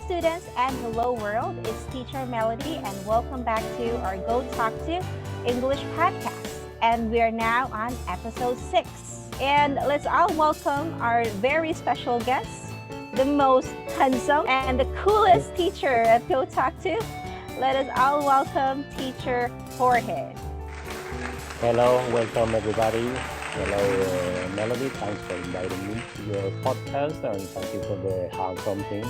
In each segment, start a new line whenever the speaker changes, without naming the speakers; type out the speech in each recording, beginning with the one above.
students, and hello world. It's teacher Melody, and welcome back to our GOTALKTO English Podcast. And we're now on episode 6. And let's all welcome our very special guest, the most handsome and the coolest teacher at GOTALKTO. Let us all welcome teacher Jorge.
Hello, welcome everybody. Hello, Melody. Thanks for inviting me to your podcast and thank you for the handsome thing.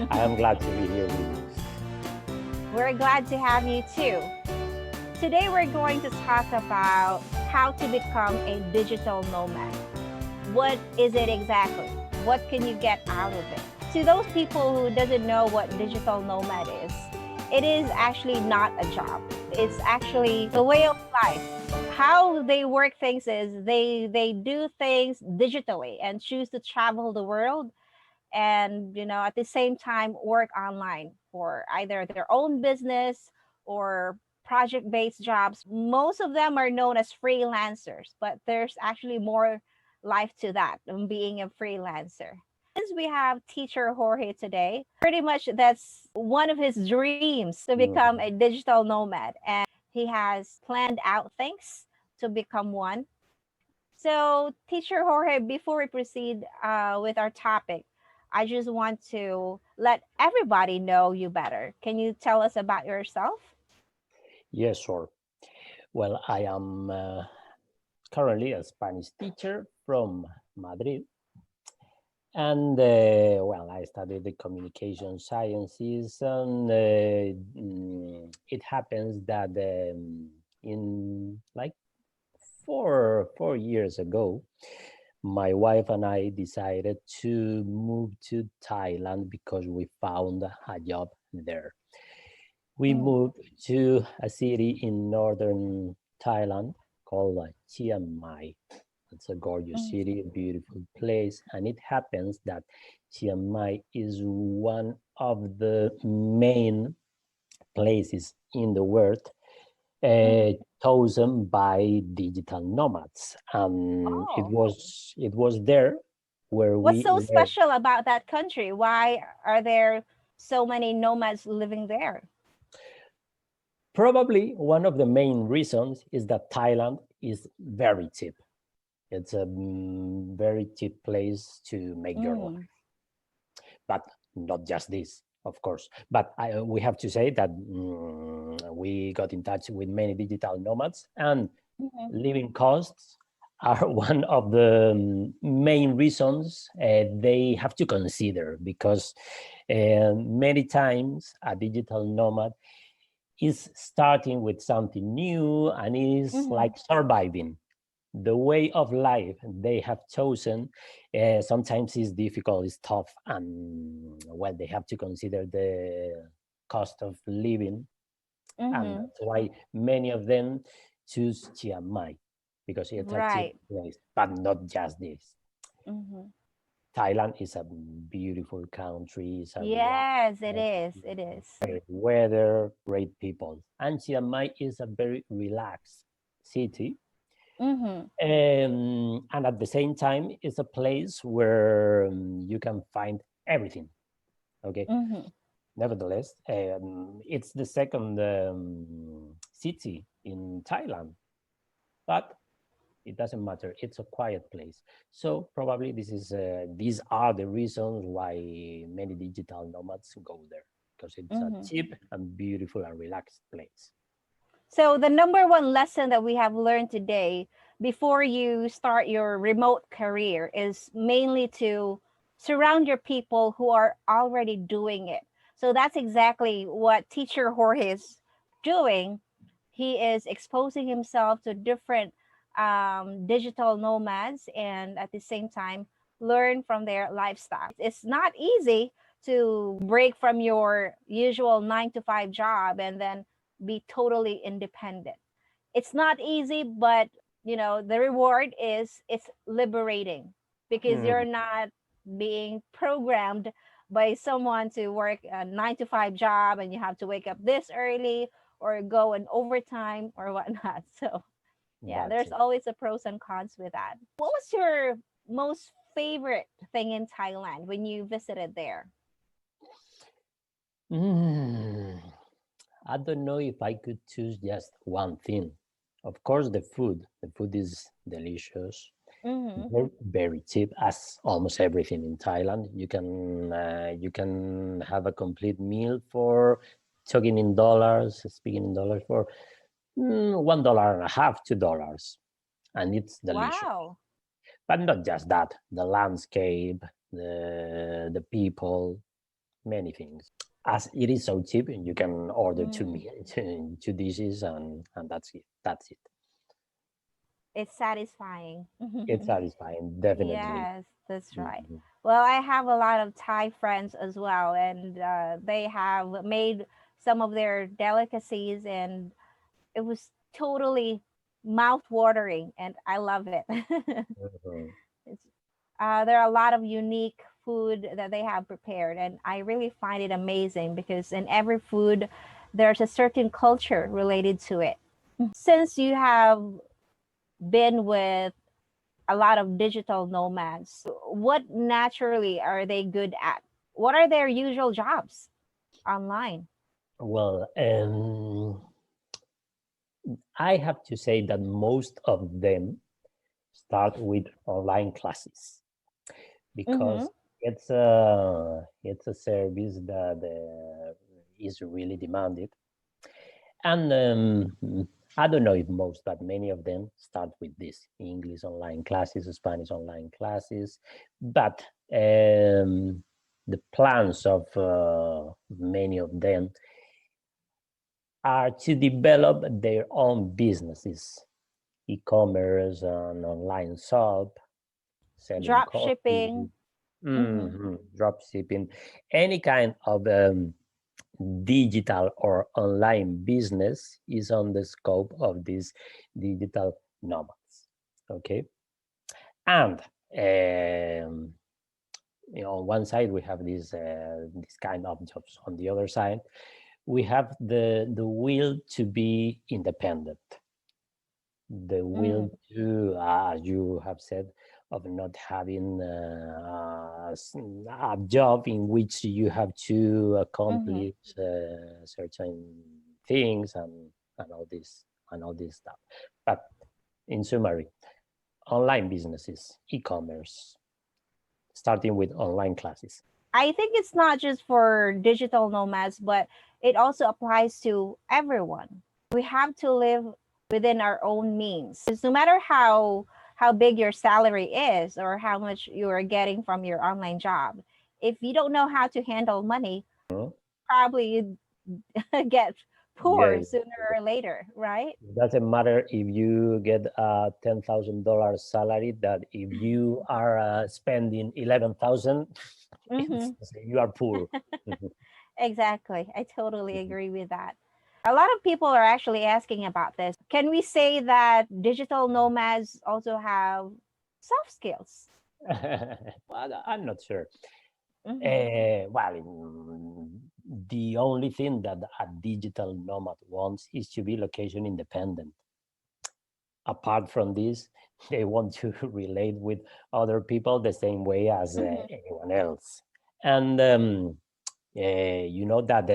I am glad to be here with you.
We're glad to have you too. Today we're going to talk about how to become a digital nomad. What is it exactly? What can you get out of it? To those people who doesn't know what digital nomad is, it is actually not a job. It's actually a way of life. How they work things is they do things digitally and choose to travel the world and at the same time work online for either their own business or project-based jobs. Most of them are known as freelancers, but there's actually more life to that than being a freelancer. Since we have teacher Jorge today, pretty much that's one of his dreams to become a digital nomad. And he has planned out things to become one. So, teacher Jorge, before we proceed with our topic, I just want to let everybody know you better. Can you tell us about yourself?
Yes, sure. Well, I am currently a Spanish teacher from Madrid. And I studied the communication sciences, and it happens that in like four years ago, my wife and I decided to move to Thailand because we found a job there. We moved to a city in northern Thailand called Chiang Mai. It's a gorgeous city, a beautiful place, and it happens that Chiang Mai is one of the main places in the world chosen by digital nomads. It was there where
What's
we
so
were.
special about that country? Why are there so many nomads living there?
Probably one of the main reasons is that Thailand is very cheap. It's a very cheap place to make your life. But not just this, of course. But we have to say that we got in touch with many digital nomads, and living costs are one of the main reasons they have to consider, because many times a digital nomad is starting with something new and is like surviving. The way of life they have chosen sometimes is difficult, is tough, and they have to consider the cost of living, and that's why many of them choose Chiang Mai, because it's a cheap place. But not just this. Thailand is a beautiful country. It's a
Yes, it is. It is.
great weather, great people, and Chiang Mai is a very relaxed city. And at the same time, it's a place where you can find everything. Okay. Nevertheless, it's the second city in Thailand, but it doesn't matter. It's a quiet place. So probably these are the reasons why many digital nomads go there, because it's a cheap and beautiful and relaxed place.
So the number one lesson that we have learned today before you start your remote career is mainly to surround your people who are already doing it. So that's exactly what teacher Jorge is doing. He is exposing himself to different digital nomads and at the same time learn from their lifestyle. It's not easy to break from your usual 9 to 5 job and then be totally independent. It's not easy, but the reward is it's liberating because you're not being programmed by someone to work a 9 to 5 job and you have to wake up this early or go in overtime or whatnot. So yeah, there's always a pros and cons with that. What was your most favorite thing in Thailand when you visited there?
Mm, I don't know if I could choose just one thing. Of course, the food. The food is delicious,
Mm-hmm.
very, very cheap, as almost everything in Thailand. You can have a complete meal for talking in dollars, speaking in dollars for $1 and a half, $2, and it's delicious.
Wow.
But not just that, the landscape, the people, many things. As it is so cheap, you can order two
Mm.
meals, two dishes, and that's it. That's it.
It's satisfying.
It's satisfying, definitely.
Yes, that's right.
Mhm.
Well, I have a lot of Thai friends as well, and they have made some of their delicacies, and it was totally mouth-watering, and I love it.
Mhm.
It's, there are a lot of unique food that they have prepared, and I really find it amazing because in every food, there's a certain culture related to it. Since you have been with a lot of digital nomads, what naturally are they good at? What are their usual jobs online?
Well, I have to say that most of them start with online classes
Mm-hmm.
because it's a service that is really demanded. And I don't know if most, but many of them start with this English online classes, Spanish online classes. But the plans of many of them are to develop their own businesses, e-commerce and online shop, selling
Drop
coffee,
shipping. Mm-hmm.
drop shipping, any kind of digital or online business is on the scope of these digital nomads. Okay, and on one side we have this kind of jobs. On the other side, we have the will to be independent, the will
Mm.
to, as you have said, of not having a job in which you have to
Mm-hmm.
accomplish certain things and all this stuff. But in summary, online businesses, e-commerce, starting with online classes.
I think it's not just for digital nomads, but it also applies to everyone. We have to live within our own means. Because no matter how big your salary is or how much you are getting from your online job, if you don't know how to handle money,
Mhm.
probably you get
Yeah,
poor sooner or later, right?
it doesn't matter if you get a $10,000 salary. That if you are spending 11,000,
Mm-hmm.
you are poor.
Exactly. I totally agree with that. A lot of people are actually asking about this. Can we say that digital nomads also have soft skills?
Well, I'm not sure.
Mm-hmm.
Well, the only thing that a digital nomad wants is to be location independent. Apart from this, they want to relate with other people the same way as
Mm-hmm.
anyone else. And you know that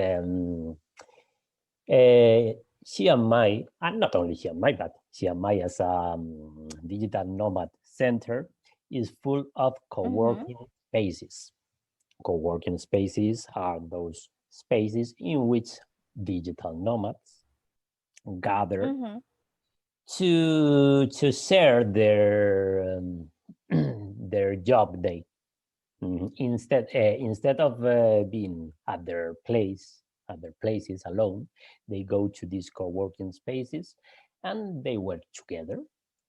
Chiang Mai, and not only Chiang Mai, but Chiang Mai as a digital nomad center is full of
Mm-hmm.
co-working spaces. Co-working spaces are those spaces in which digital nomads gather
Mm-hmm.
to share their their job day. Instead of being at their places alone, they go to these co-working spaces and they work together.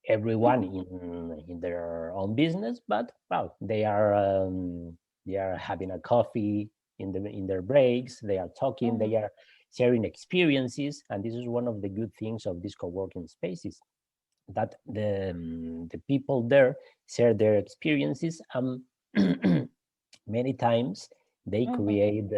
Everyone
Mm-hmm.
in their own business, but well, they are having a coffee in their breaks. They are talking.
Mm-hmm.
They are sharing experiences, and this is one of the good things of these co-working spaces, that the people there share their experiences. Many times they
Mm-hmm.
create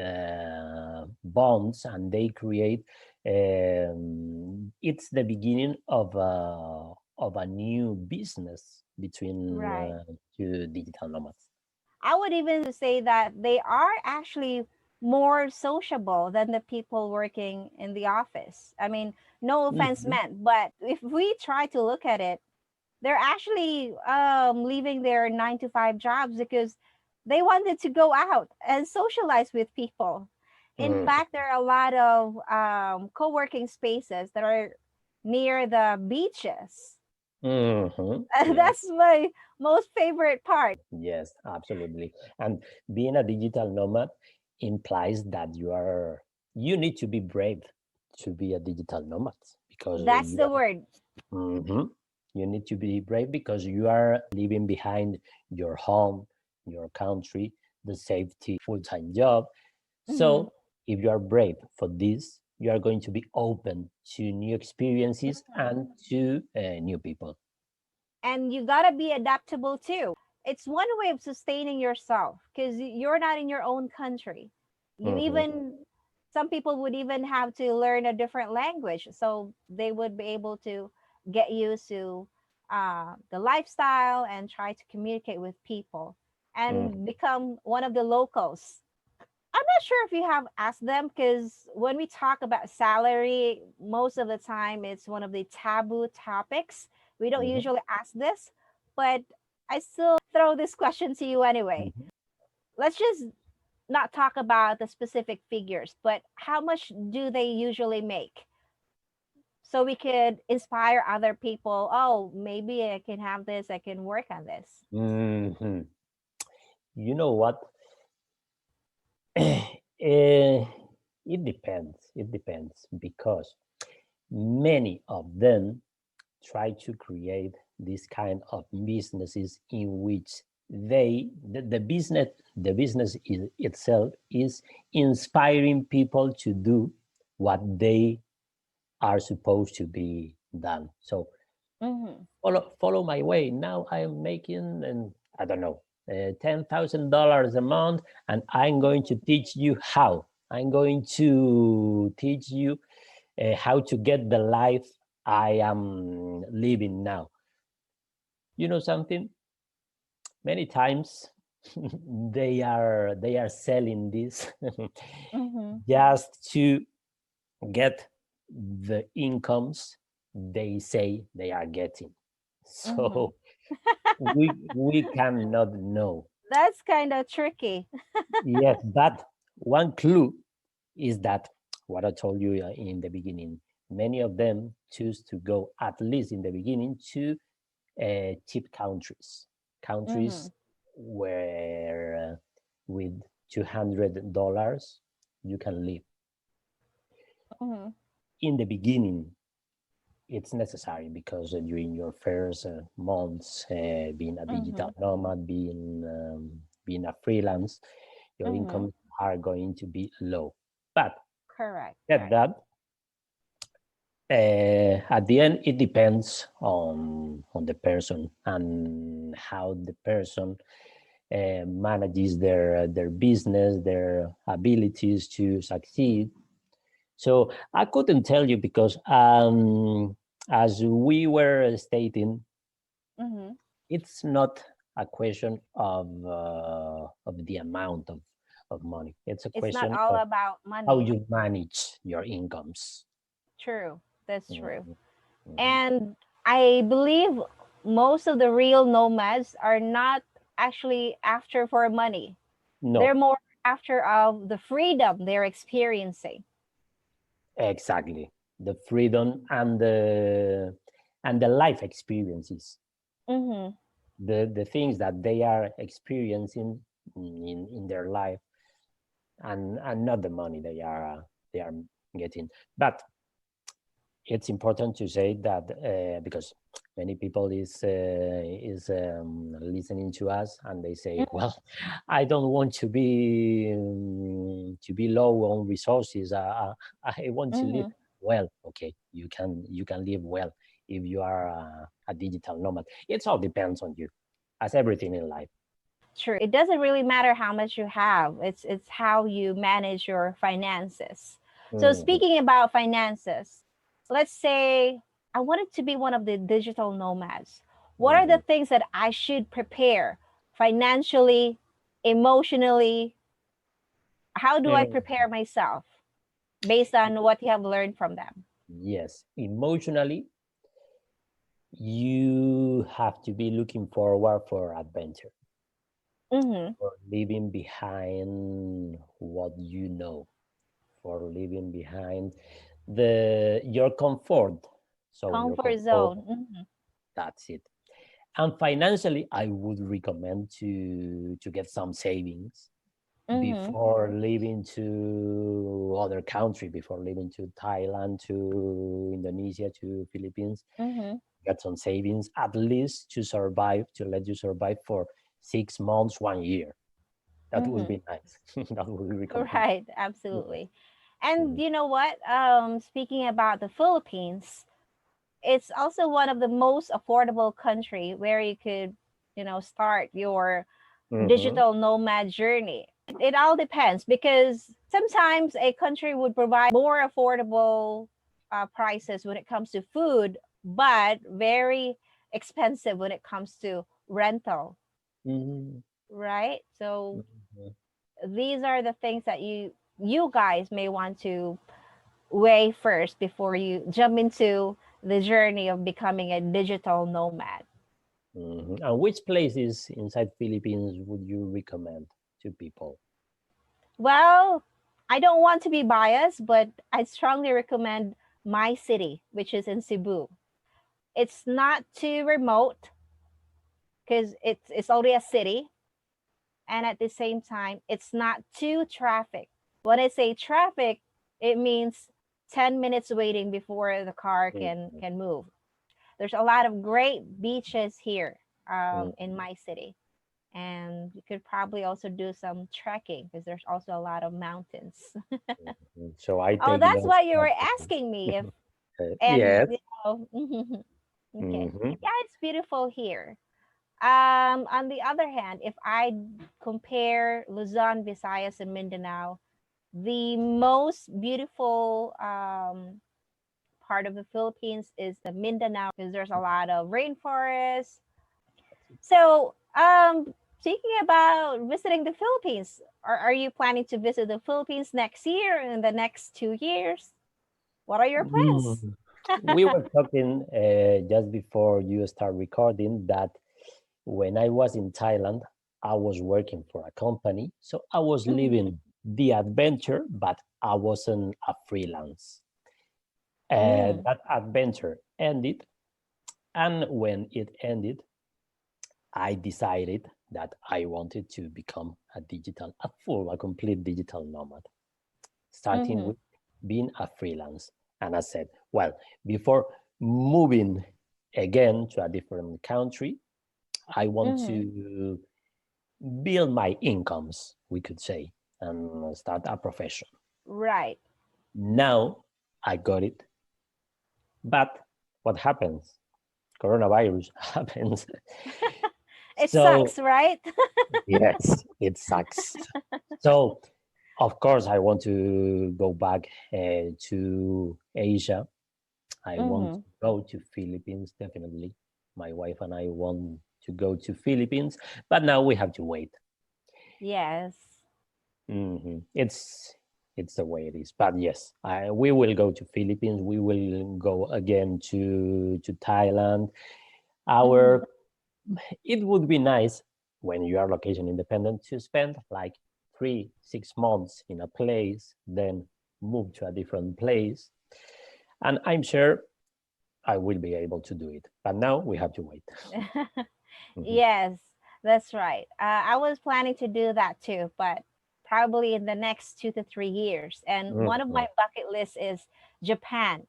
bonds, and they create it's the beginning of a new business between
Right.
two digital nomads.
I would even say that they are actually more sociable than the people working in the office. I mean, no offense
Mhm.
meant, but if we try to look at it, they're actually leaving their 9 to 5 jobs because they wanted to go out and socialize with people. In
Mm,
fact, there are a lot of co-working spaces that are near the beaches.
mhm. Yes,
That's my most favorite part.
yes, absolutely. And being a digital nomad implies that you need to be brave to be a digital nomad because
That's the word.
mhm, you need to be brave because you are leaving behind your home, your country, the safety, full-time job.
Hmm.
So if you are brave for this, you are going to be open to new experiences and to new people.
And you got to be adaptable too. It's one way of sustaining yourself because you're not in your own country. You
Mhm,
even, some people would even have to learn a different language so they would be able to get used to the lifestyle and try to communicate with people
mhm,
and become one of the locals. I'm not sure if you have asked them because when we talk about salary, most of the time it's one of the taboo topics. We don't
mhm,
usually ask this, but I still throw this question to you anyway.
mhm.
Let's just not talk about the specific figures, but how much do they usually make? So we could inspire other people. Oh, maybe I can have this, I can work on this.
Mhm. You know what? It depends. It depends because many of them try to create this kind of businesses in which the business itself is inspiring people to do what they are supposed to be done. So
Mm-hmm.
follow my way. Now I'm making, and I don't know, $10,000 a month, and I'm going to teach you how. I'm going to teach you how to get the life I am living now. You know something? Many times they are selling this
Mm-hmm.
just to get the incomes they say they are getting.
Mm-hmm.
So we cannot know.
That's kind of tricky.
Yes, but one clue is that what I told you in the beginning. Many of them choose to go, at least in the beginning, to cheap countries,
Mm-hmm.
countries where with $200 you can live.
Mm-hmm.
In the beginning, it's necessary because during your first months being a
Mm-hmm.
digital nomad, being a freelance, your
Mm-hmm.
incomes are going to be low. But
Correct.
at that, at the end, it depends on the person and how the person manages their business, their abilities to succeed. So I couldn't tell you because, as we were stating,
Mm-hmm.
it's not a question of the amount of money. It's a
It's not
question
all
of
about
how
money.
you manage your incomes.
True. That's true.
Mhm, mhm.
And I believe most of the real nomads are not actually after for money. They're
No,
more after of the freedom they're experiencing.
exactly. The freedom and the life experiences,
Mm-hmm.
the things that they are experiencing in their life, and not the money they are getting. But it's important to say that because many people is listening to us and they say, well, I don't want to be low on resources. I want to live
Mm-hmm.
well. Okay, you can live well if you are a digital nomad. It all depends on you, as everything in life.
True. It doesn't really matter how much you have. It's how you manage your finances. So
Mhm,
speaking about finances, let's say I wanted to be one of the digital nomads. What are the
mhm.
things that I should prepare financially, emotionally? How do I
And
prepare myself based on what you have learned from them?
yes, emotionally, you have to be looking forward for adventure,
Mm-hmm.
for leaving behind what you know, for leaving behind your comfort. So your
Comfort
comfort,
zone. Mm-hmm.
that's it. And financially, I would recommend to get some savings
Mm-hmm.
before leaving to other country, before leaving to Thailand, to Indonesia, to Philippines.
Mm-hmm.
Get some savings at least to survive, to let you survive for 6 months, 1 year. That would
Mm-hmm.
be nice. That would be recommended.
Right,
Yes.
absolutely. And
Mhm.
you know what? Speaking about the Philippines, it's also one of the most affordable country where you could, start your
Mhm.
digital nomad journey. It all depends because sometimes a country would provide more affordable prices when it comes to food, but very expensive when it comes to rental,
Mhm.
right? So
Mhm.
these are the things that you guys may want to weigh first before you jump into the journey of becoming a digital nomad.
Mhm. And which places inside Philippines would you recommend to people?
Well, I don't want to be biased, but I strongly recommend my city, which is in Cebu. It's not too remote because it's already a city, and at the same time, it's not too traffic. When I say traffic, it means 10 minutes waiting before the car can
Mhm.
can move. There's a lot of great beaches here in
Mhm.
my city, and you could probably also do some trekking because there's also a lot of mountains.
Mhm. So I
Oh,
take
that's
notes.
why you were asking me if and
Yes.
okay.
Mhm.
Yeah, it's beautiful here. On the other hand, if I compare Luzon, Visayas, and Mindanao, the most beautiful part of the Philippines is the Mindanao because there's a lot of rainforest. So, speaking about visiting the Philippines, are you planning to visit the Philippines next year in the next 2 years? What are your plans?
Mm. We were talking just before you start recording that when I was in Thailand, I was working for a company. So I was
Mm-hmm.
living the adventure, but I wasn't a freelance.
Mm.
That adventure ended. And when it ended, I decided that I wanted to become a complete digital nomad, starting
Mm-hmm.
with being a freelance. And I said, well, before moving again to a different country, I want
Mm-hmm.
to build my incomes, we could say, and start a profession.
Right.
Now I got it. But what happens? Coronavirus happens.
It
So,
sucks, right?
yes, it sucks. So, of course, I want to go back to Asia. I want
Mm-hmm.
to go to Philippines, definitely. My wife and I want to go to Philippines, but now we have to wait.
Yes.
It's the way it is. But yes, we will go to Philippines. We will go again to Thailand.
Mm-hmm.
Our It would be nice when you are location independent to spend like 3 6 months in a place, then move to a different place. And I'm sure I will be able to do it. But now we have to wait. Mhm.
Yes, that's right. I was planning to do that too, but probably in the next 2 to 3 years. And one of
Mhm.
my bucket lists is Japan.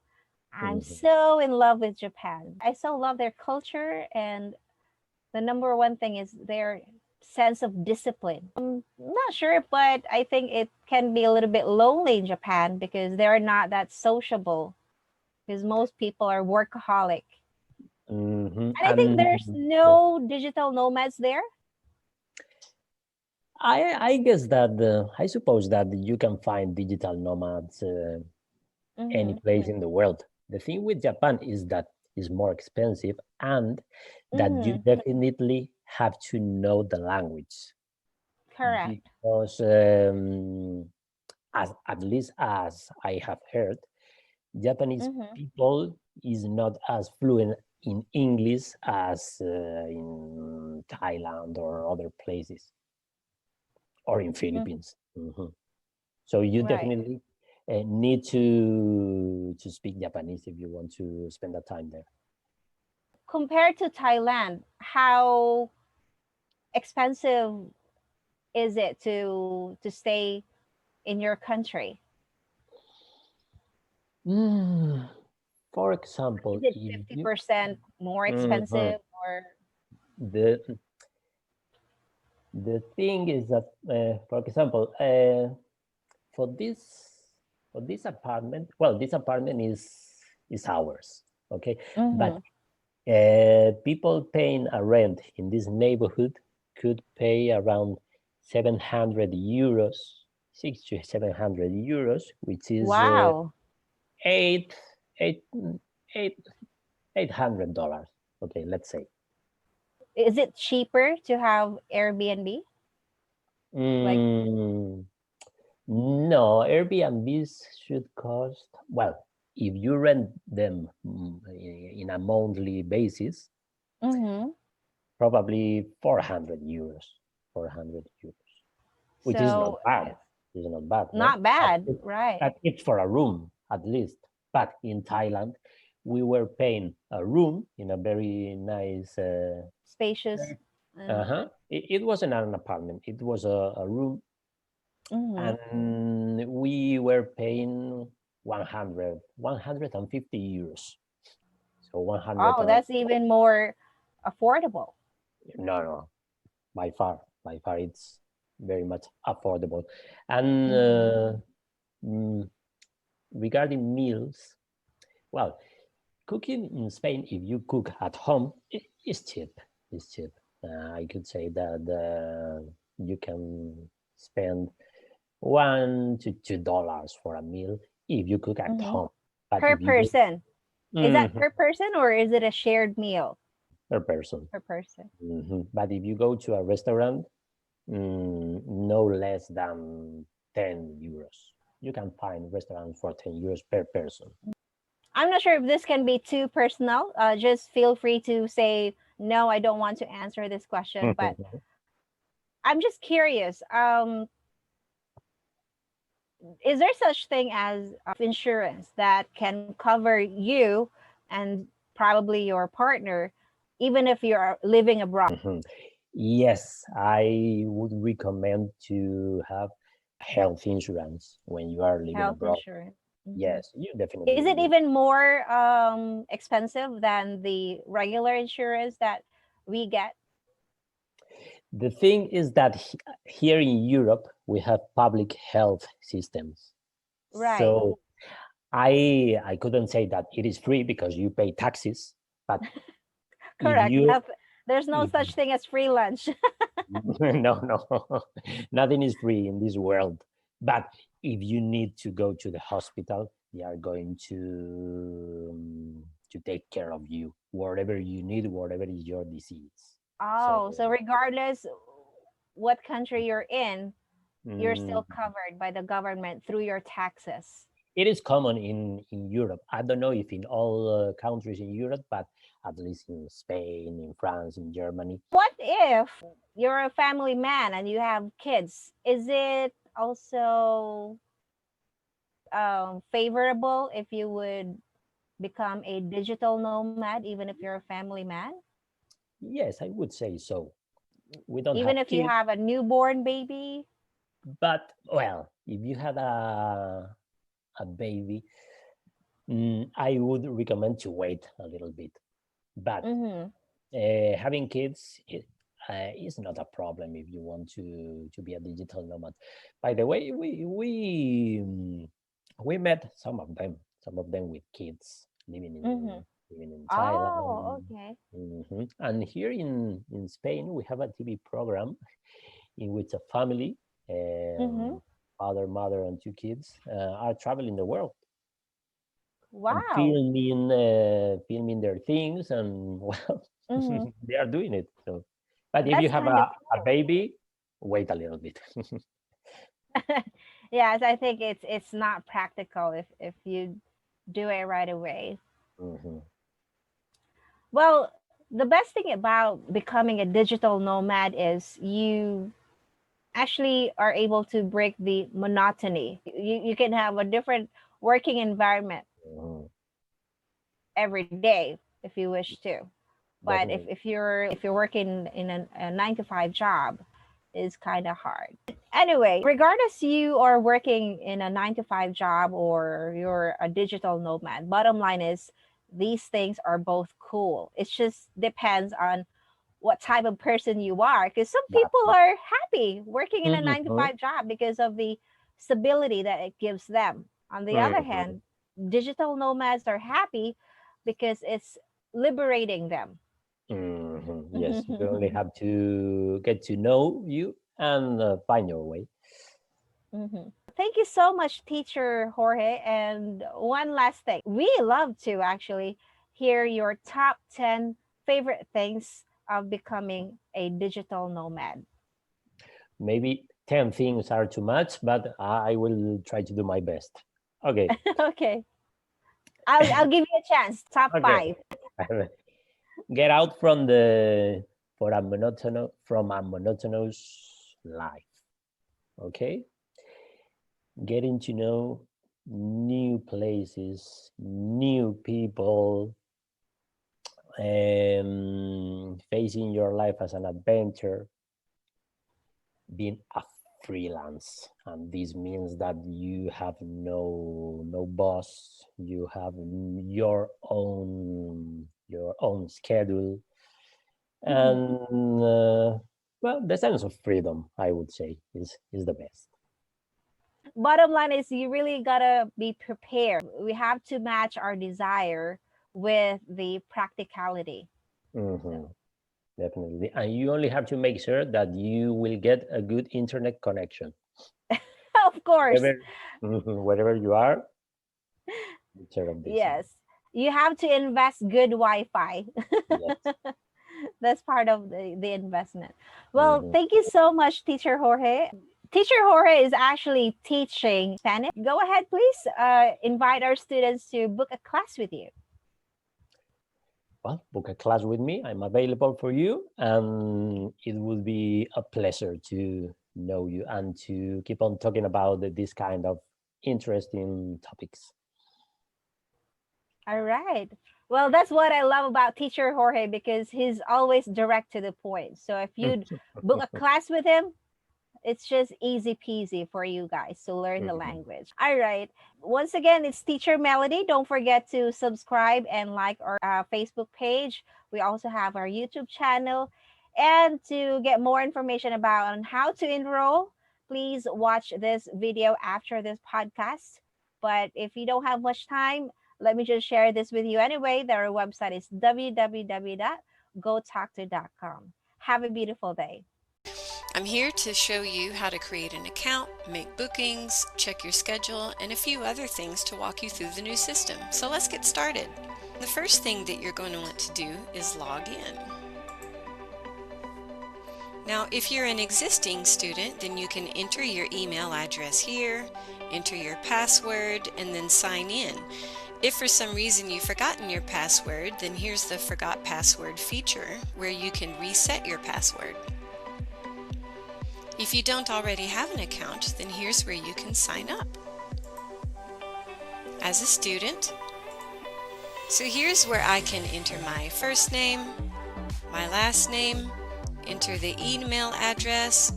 I'm
Mhm.
so in love with Japan. I so love their culture, and the number one thing is their sense of discipline. I'm not sure, but I think it can be a little bit lonely in Japan because they're not that sociable because most people are workaholic.
Mhm.
And I think
And
there's
yes,
no digital nomads there.
I guess that I suppose that you can find digital nomads any
Mm-hmm.
place in the world. The thing with Japan is that it's more expensive and that you
Mm-hmm.
definitely have to know the language.
Correct.
because as at least as I have heard, Japanese
Mm-hmm.
people is not as fluent in English as in Thailand or other places or in
Mm-hmm.
Philippines. Mhm. So you
Right.
definitely need to speak Japanese if you want to spend the time there.
Compared to Thailand, how expensive is it to stay in your country?
Mm, for
Is
example,
it
if you
50% more
Mhm.
expensive or
the the thing is that, for example, for this apartment, well, this apartment is ours, okay, but
mm-hmm.
people paying a rent in this neighborhood could pay around 700 euros, 6 to 700 euros, which is
Wow.
eight eight eight $800. Okay, let's say.
Is it cheaper to have Airbnb? Like,
Mm, no, Airbnbs should cost, well, if you rent them in a monthly basis,
mm-hmm.
probably 400 euros. 400 euros, which is not
So
bad.
it's
It's not bad, no?
not bad, right?
But it's for a room, at least. But in Thailand, we were paying a room in a very nice.
Spacious. And
Uh-huh. It wasn't an apartment. It was a room,
mm-hmm.
and we were paying 150 euros. So 100,
Oh, that's even more affordable.
no, no, by far, it's very much affordable. And
Mm-hmm.
mm, regarding meals, well, cooking in Spain, if you cook at home, it's cheap. It's cheap. I could say that you can spend $1 to $2 for a meal if you cook at
Mm-hmm.
home. But
Per
if you go
person. Is that
Mhm,
per person or is it a shared meal
per person,
per person?
but if you go to a restaurant, no less than 10 euros. You can find restaurants for 10 euros per person.
I'm not sure if this can be too personal. Just feel free to say no. I don't want to answer this question, but I'm just curious. Is there such thing as insurance that can cover you and probably your partner, even if you're living abroad?
Mhm. Yes, I would recommend to have health insurance when you are living
Health
abroad.
insurance. Hmm.
Yes, you
Is
definitely
it
need.
even more expensive than the regular insurance that we get?
The thing is that here in Europe, we have public health systems.
Right.
So I couldn't say that it is free because you pay taxes, but if
Correct.
you
There's no
if
such thing as free lunch.
no, nothing is free in this world. But if you need to go to the hospital, they are going to take care of you, whatever you need, whatever is your disease. So
Oh, so regardless what country you're in, you're
mm,
still covered by the government through your taxes.
it is common in Europe. I don't know if in all countries in Europe, but at least in Spain, in France, in Germany.
What if you're a family man and you have kids? Is it also favorable if you would become a digital nomad, even if you're a family man?
Yes, I would say so. We don't
Even
have
if you
kids,
have a newborn baby?
but well, if you had a baby, I would recommend to wait a little bit. But
Mm-hmm.
having kids is not a problem if you want to be a digital nomad. By the way, we met some of them with kids
Mm-hmm.
living in
Oh,
Thailand.
okay.
And here in Spain, we have a TV program in which a family,
Mm-hmm.
father, mother, and two kids, are traveling the world and
Wow.
filming their things, and well,
Mm-hmm.
they are doing it. So, but if you
That's
have
kind of
a baby, wait a little bit.
Yes, I think it's not practical if you do it right away.
Mhm.
Well, the best thing about becoming a digital nomad is you actually are able to break the monotony. You can have a different working environment
Mhm.
every day if you wish to. But
Definitely.
if you're working in a 9 to 5 job, is kind of hard. Anyway, regardless you are working in a 9 to 5 job or you're a digital nomad, bottom line is these things are both cool. It just depends on what type of person you are, because some
That's
people
it.
are happy working in a nine to
Mhm.
five job because of the stability that it gives them. On the other
Mhm.
hand, digital nomads are happy because it's liberating them.
Mhm. Yes, you only have to get to know you and find your way.
Thank you so much, teacher Jorge. And one last thing, we love to actually hear your top 10 favorite things of becoming a digital nomad.
Maybe 10 things are too much, but I will try to do my best. Okay.
Okay, I'll give you a chance. Top
Okay.
five.
Get out from the for a monotonous from a monotonous life. Okay. Getting to know new places, new people, facing your life as an adventure, being a freelance, and this means that you have no boss, you have your own schedule,
Mhm.
and well, the sense of freedom, I would say, is the best.
Bottom line is you really gotta be prepared. We have to match our desire with the practicality.
Hmm.
So,
Definitely, and you only have to make sure that you will get a good internet connection
of course,
wherever, wherever you are. Take care of this.
yes, you have to invest good Wi-Fi.
Yes.
That's part of the investment. Well,
Hmm.
thank you so much, Teacher Jorge. Teacher Jorge is actually teaching Spanish. Go ahead, please. Invite our students to book a class with you.
Well, book a class with me. I'm available for you, and it would be a pleasure to know you and to keep on talking about this kind of interesting topics.
All right. Well, that's what I love about Teacher Jorge because he's always direct to the point. So if you book a class with him, it's just easy peasy for you guys to learn the
Mhm.
language. All right. Once again, it's Teacher Melody. Don't forget to subscribe and like our Facebook page. We also have our YouTube channel. And to get more information about on how to enroll, please watch this video after this podcast. But if you don't have much time, let me just share this with you anyway. Their website is www.gotalkto.com. Have a beautiful day.
I'm here to show you how to create an account, make bookings, check your schedule, and a few other things to walk you through the new system. So let's get started. The first thing that you're going to want to do is log in. Now, if you're an existing student, then you can enter your email address here, enter your password, and then sign in. If for some reason you've forgotten your password, then here's the Forgot Password feature where you can reset your password. If you don't already have an account, then here's where you can sign up as a student. So here's where I can enter my first name, my last name, enter the email address,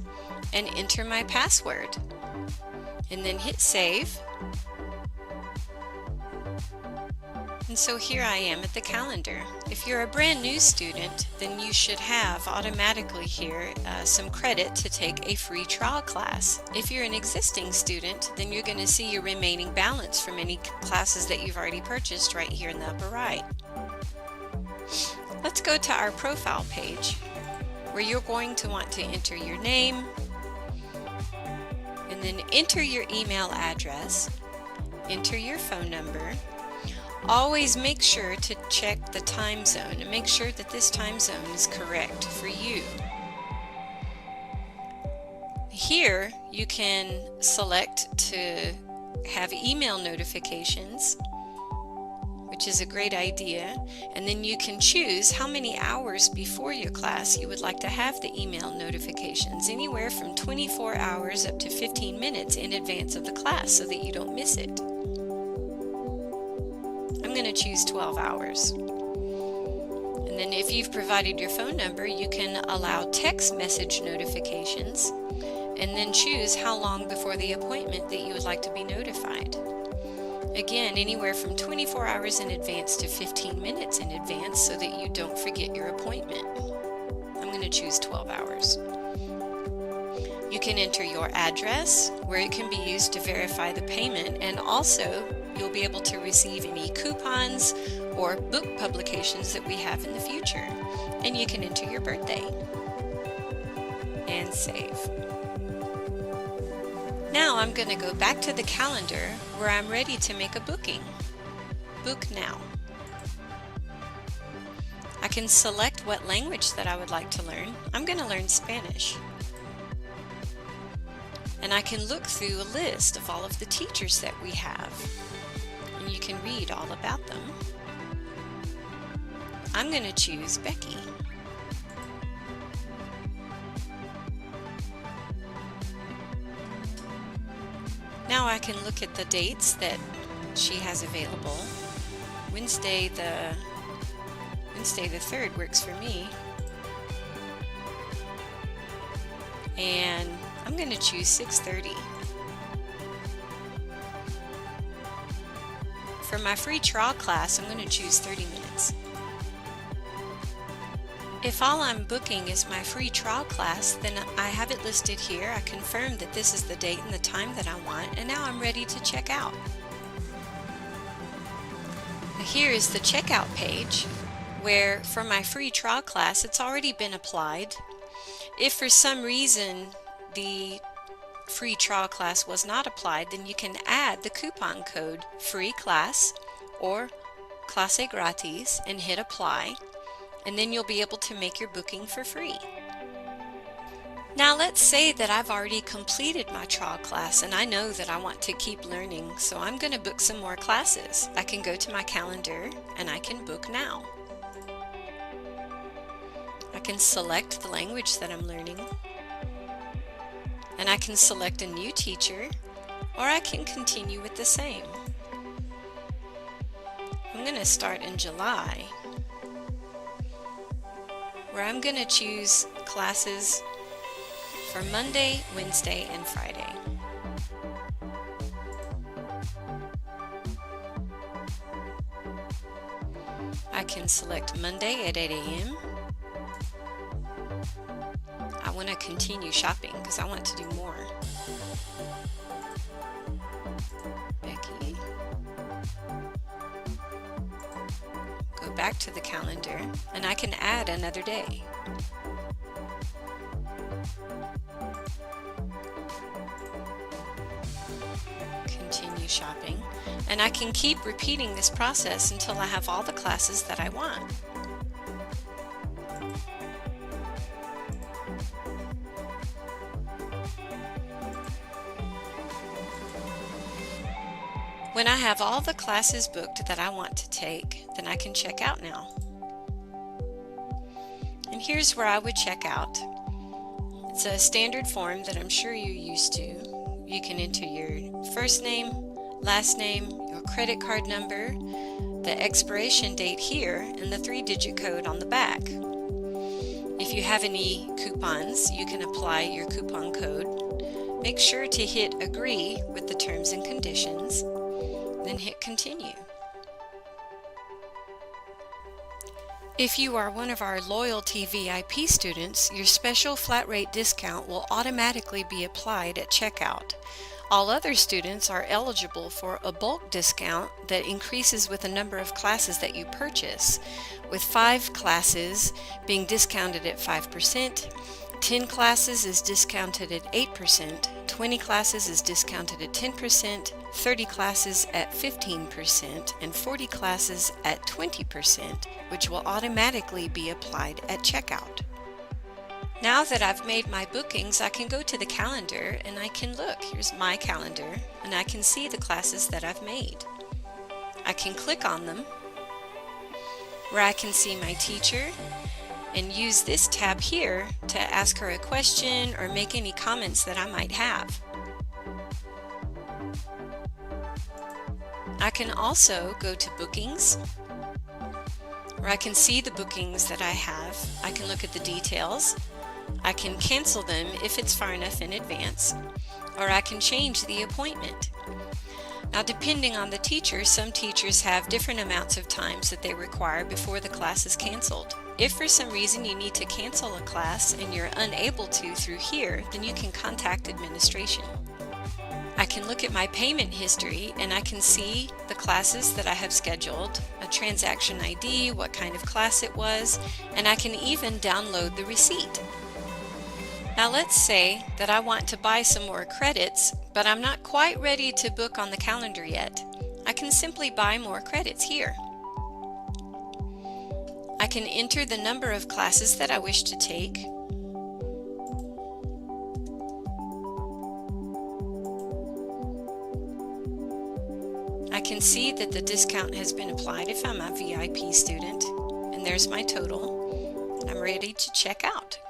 and enter my password. And then hit save. And so here I am at the calendar. If you're a brand new student, then you should have automatically here some credit to take a free trial class. If you're an existing student, then you're going to see your remaining balance from any classes that you've already purchased right here in the upper right. Let's go to our profile page where you're going to want to enter your name and then enter your email address, enter your phone number. Always make sure to check the time zone and make sure that this time zone is correct for you. here you can select to have email notifications, which is a great idea, and then you can choose how many hours before your class you would like to have the email notifications, anywhere from 24 hours up to 15 minutes in advance of the class so that you don't miss it. I'm going to choose 12 hours. And then if you've provided your phone number, you can allow text message notifications and then choose how long before the appointment that you would like to be notified. Again, anywhere from 24 hours in advance to 15 minutes in advance so that you don't forget your appointment. I'm going to choose 12 hours. You can enter your address, where it can be used to verify the payment, and also you'll be able to receive any coupons or book publications that we have in the future. And you can enter your birthday and save. Now I'm going to go back to the calendar where I'm ready to make a booking. Book now. I can select what language that I would like to learn. I'm going to learn Spanish. And I can look through a list of all of the teachers that we have. And you can read all about them. I'm going to choose Becky. Now I can look at the dates that she has available. Wednesday the 3rd works for me. And I'm going to choose 6:30. For my free trial class, I'm going to choose 30 minutes. If all I'm booking is my free trial class, then I have it listed here. I confirm that this is the date and the time that I want, and now I'm ready to check out. Here is the checkout page, where for my free trial class, it's already been applied. If for some reason the free trial class was not applied, then you can add the coupon code free class or clase gratis and hit apply. And then you'll be able to make your booking for free. Now let's say that I've already completed my trial class and I know that I want to keep learning, so I'm going to book some more classes. I can go to my calendar and I can book now. I can select the language that I'm learning, and I can select a new teacher, or I can continue with the same. I'm going to start in July, where I'm going to choose classes for Monday, Wednesday, and Friday. I can select Monday at 8 a.m. I want to continue shopping because I want to do more. Becky. Go back to the calendar and I can add another day. Continue shopping, and I can keep repeating this process until I have all the classes that I want. When I have all the classes booked that I want to take, then I can check out now. And here's where I would check out. It's a standard form that I'm sure you're used to. You can enter your first name, last name, your credit card number, the expiration date here, and the 3-digit code on the back. If you have any coupons, you can apply your coupon code. Make sure to hit agree with the terms and conditions, then hit continue. If you are one of our loyalty VIP students, your special flat rate discount will automatically be applied at checkout. All other students are eligible for a bulk discount that increases with the number of classes that you purchase, with 5 classes being discounted at 5%, 10 classes is discounted at 8%, 20 classes is discounted at 10%, 30 classes at 15%, and 40 classes at 20%, which will automatically be applied at checkout. Now that I've made my bookings, I can go to the calendar and I can look. Here's my calendar, and I can see the classes that I've made. I can click on them, where I can see my teacher and use this tab here to ask her a question or make any comments that I might have. I can also go to bookings, where I can see the bookings that I have. I can look at the details. I can cancel them if it's far enough in advance, or I can change the appointment. Now, depending on the teacher, some teachers have different amounts of times that they require before the class is canceled. If for some reason you need to cancel a class and you're unable to through here, then you can contact administration. I can look at my payment history and I can see the classes that I have scheduled, a transaction ID, what kind of class it was, and I can even download the receipt. Now let's say that I want to buy some more credits, but I'm not quite ready to book on the calendar yet. I can simply buy more credits here. I can enter the number of classes that I wish to take. I can see that the discount has been applied if I'm a VIP student, and there's my total. I'm ready to check out.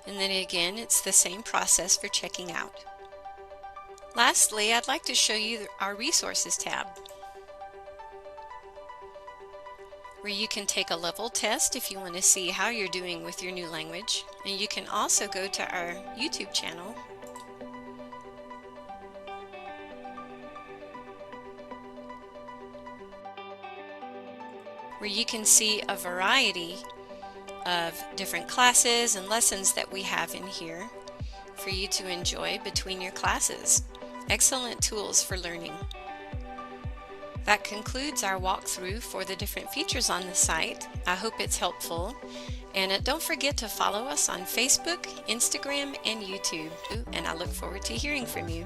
And then again, it's the same process for checking out. Lastly, I'd like to show you our Resources tab, where you can take a level test if you want to see how you're doing with your new language. And you can also go to our YouTube channel, where you can see a variety of different classes and lessons that we have in here for you to enjoy between your classes. Excellent tools for learning. That concludes our walkthrough for the different features on the site. I hope it's helpful. And don't forget to follow us on Facebook, Instagram, and YouTube. And I look forward to hearing from you.